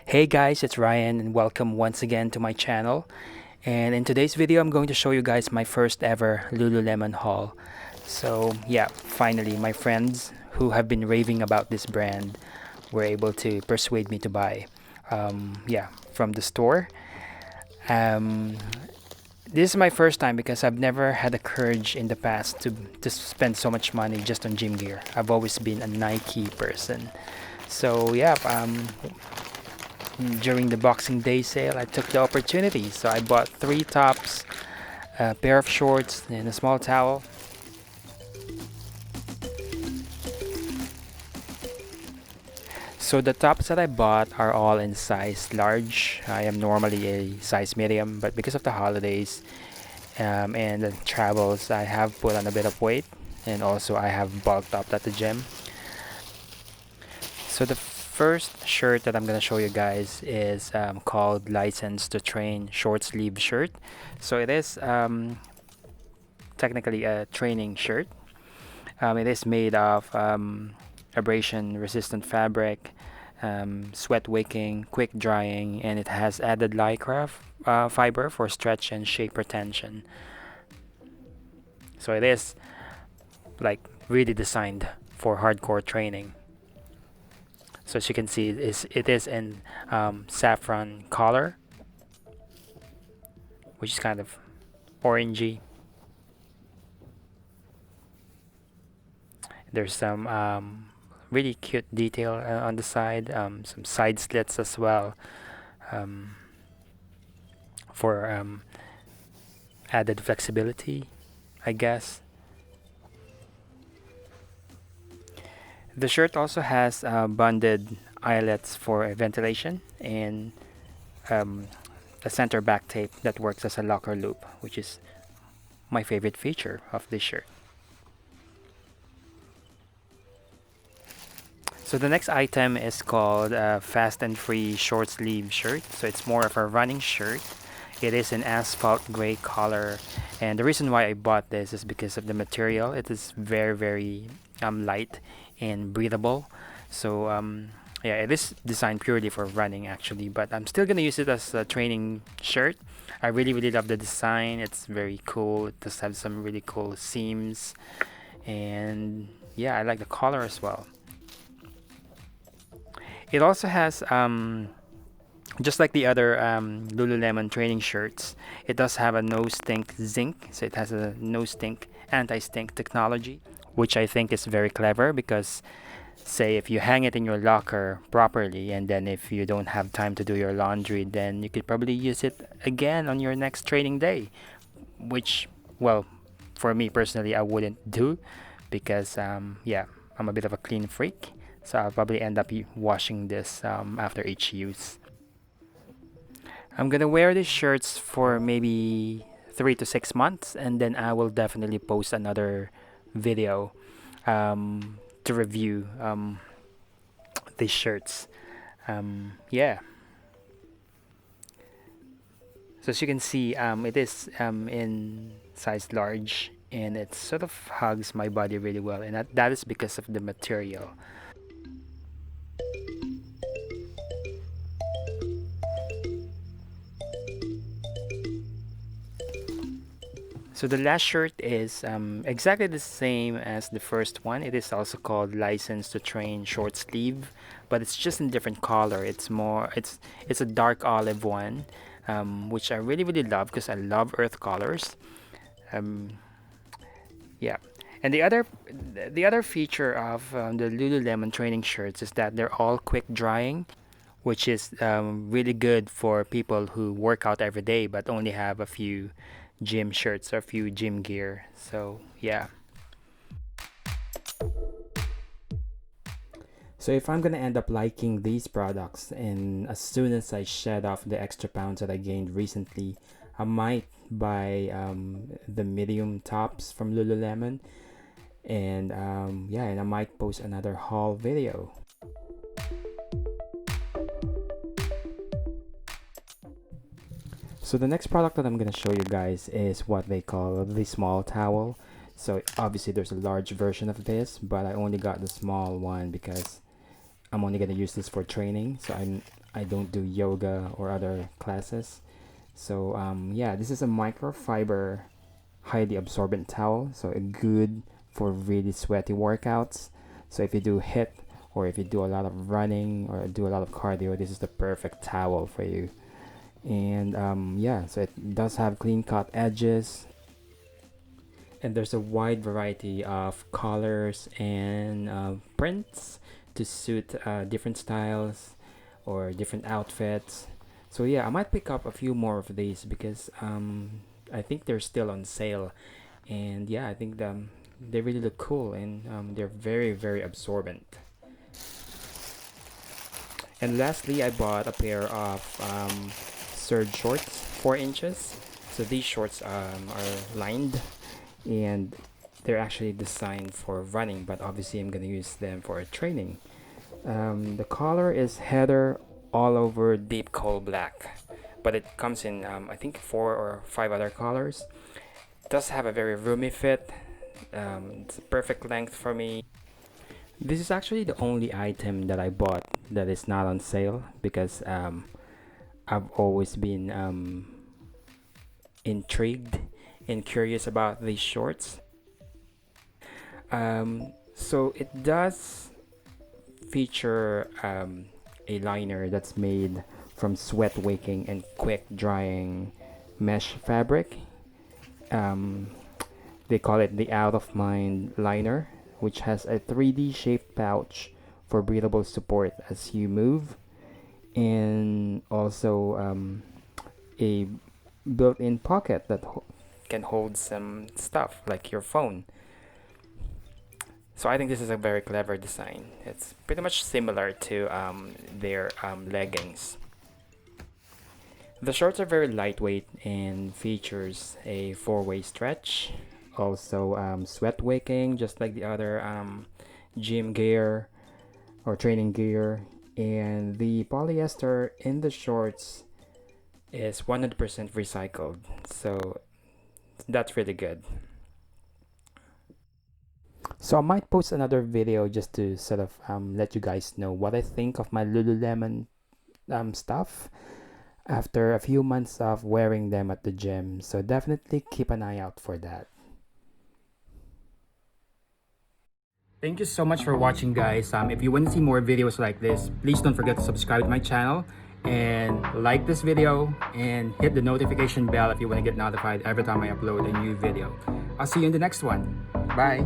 Hey guys, it's Ryan and welcome once again to my channel. And in today's video, I'm going to show you guys my first ever Lululemon haul. So yeah, finally, my friends who have been raving about this brand were able to persuade me to buy. Yeah, from the store. Um, this is my first time because I've never had the courage in the past to spend so much money just on gym gear. I've always been a Nike person. So yeah, during the Boxing Day sale, I took the opportunity. So I bought three tops, a pair of shorts, and a small towel. So the tops that I bought are all in size large. I am normally a size medium, but because of the holidays and the travels, I have put on a bit of weight, and also I have bulked up at the gym. So the first shirt that I'm gonna show you guys is called License to Train short sleeve shirt. So it is technically a training shirt. It is made of abrasion resistant fabric, sweat wicking, quick drying, and it has added lycra fiber for stretch and shape retention. So it is like really designed for hardcore training. So as you can see, it is in saffron color, which is kind of orangey. There's some really cute detail on the side, some side slits as well um, for added flexibility, I guess. The shirt also has bonded eyelets for ventilation and um, a center back tape that works as a locker loop, which is my favorite feature of this shirt. So the next item is called Fast and Free short sleeve shirt. So it's more of a running shirt. It is an asphalt gray color, and the reason why I bought this is because of the material. It is very light and breathable. So yeah, it is designed purely for running actually, but I'm still gonna use it as a training shirt. I really love the design. It's very cool. It does have some really cool seams, and yeah, I like the color as well. It also has just like the other Lululemon training shirts, it does have a no stink zinc. So it has a no stink anti-stink technology, which I think is very clever because say if you hang it in your locker properly and then if you don't have time to do your laundry, then you could probably use it again on your next training day, which, well, for me personally, I wouldn't do because yeah, I'm a bit of a clean freak. So I'll probably end up washing this after each use. I'm gonna wear these shirts for maybe 3 to 6 months, and then I will definitely post another video to review these shirts. Yeah, so as you can see, it is in size large, and it sort of hugs my body really well, and that is because of the material. So the last shirt is exactly the same as the first one. It is also called License to Train short sleeve, but it's just in different color. It's a dark olive one, which I really love because I love earth colors. Um, yeah, and the other feature of the Lululemon training shirts is that they're all quick drying, which is really good for people who work out every day but only have a few gym shirts or a few gym gear. So yeah. So if I'm gonna end up liking these products and as soon as I shed off the extra pounds that I gained recently, I might buy the medium tops from Lululemon, and yeah, and I might post another haul video. So the next product that I'm gonna show you guys is what they call the small towel. So obviously there's a large version of this, but I only got the small one because I'm only gonna use this for training. So I don't do yoga or other classes. So yeah, this is a microfiber, highly absorbent towel. So good for really sweaty workouts. So if you do hip or if you do a lot of running or do a lot of cardio, this is the perfect towel for you. And yeah, so it does have clean cut edges, and there's a wide variety of colors and prints to suit different styles or different outfits. So yeah, I might pick up a few more of these because I think they're still on sale, and yeah, I think they really look cool, and they're very very absorbent. And lastly, I bought a pair of serge shorts, 4 inches. So these shorts are lined, and they're actually designed for running, but obviously I'm gonna use them for training. The color is heather all over deep coal black, but it comes in I think 4 or 5 other colors. It does have a very roomy fit. It's a perfect length for me. This is actually the only item that I bought that is not on sale because I've always been intrigued and curious about these shorts. So it does feature a liner that's made from sweat wicking and quick drying mesh fabric. Um, they call it the Out of Mind liner, which has a 3D shaped pouch for breathable support as you move, and also a built in pocket that can hold some stuff like your phone. So I think this is a very clever design. It's pretty much similar to their leggings. The shorts are very lightweight and features a four-way stretch. Also sweat wicking, just like the other gym gear or training gear. And the polyester in the shorts is 100% recycled. So that's really good. So I might post another video just to sort of let you guys know what I think of my Lululemon stuff after a few months of wearing them at the gym. So definitely keep an eye out for that. Thank you so much for watching, guys. If you want to see more videos like this, please don't forget to subscribe to my channel and like this video and hit the notification bell if you want to get notified every time I upload a new video. I'll see you in the next one. Bye.